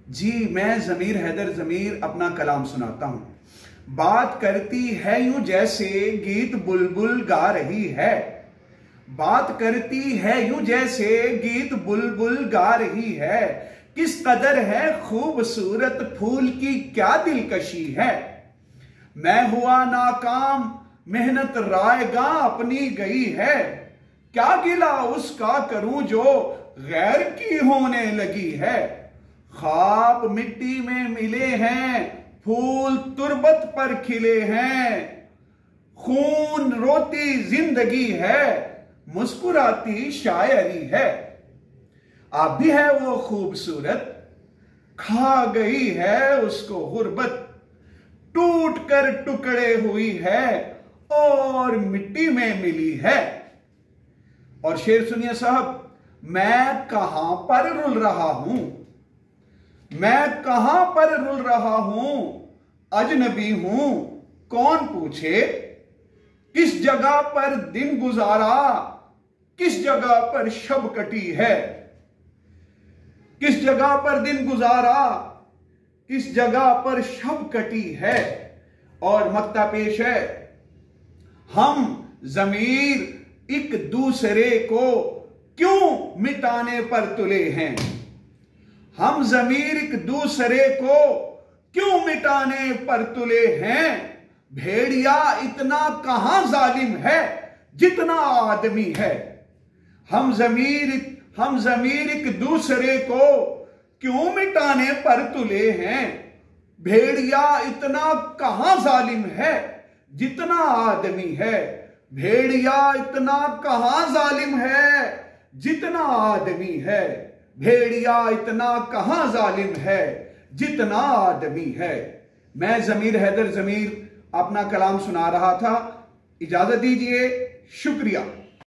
जी, मैं ज़मीर हैदर ज़मीर अपना कलाम सुनाता हूं। बात करती है यूं जैसे गीत बुलबुल गा रही है। बात करती है यूं जैसे गीत बुलबुल गा रही है। किस कदर है खूबसूरत फूल की क्या दिलकशी है। मैं हुआ नाकाम मेहनत रायगा अपनी गई है। क्या गिला उसका करूं जो गैर की होने लगी है। ख्वाब मिट्टी में मिले हैं, फूल तुरबत पर खिले हैं। खून रोती जिंदगी है, मुस्कुराती शायरी है। अब भी है वो खूबसूरत, खा गई है उसको गुर्बत। टूट कर टुकड़े हुई है और मिट्टी में मिली है। और शेर सुनिए साहब, मैं कहां पर रुल रहा हूं, मैं कहां पर रुल रहा हूं। अजनबी हूं कौन पूछे। किस जगह पर दिन गुजारा, किस जगह पर शब कटी है। किस जगह पर दिन गुजारा, किस जगह पर शब कटी है। और मक्ता पेश है। हम ज़मीर एक दूसरे को क्यों मिटाने पर तुले हैं। हम ज़मीर एक दूसरे को क्यों मिटाने पर तुले हैं। भेड़िया इतना कहां जालिम है जितना आदमी है। हम ज़मीर एक दूसरे को क्यों मिटाने पर तुले हैं। भेड़िया इतना कहां जालिम है जितना आदमी है। भेड़िया इतना कहां जालिम है जितना आदमी है। भेड़िया इतना कहां जालिम है जितना आदमी है। मैं ज़मीर हैदर ज़मीर अपना कलाम सुना रहा था। इजाजत दीजिए, शुक्रिया।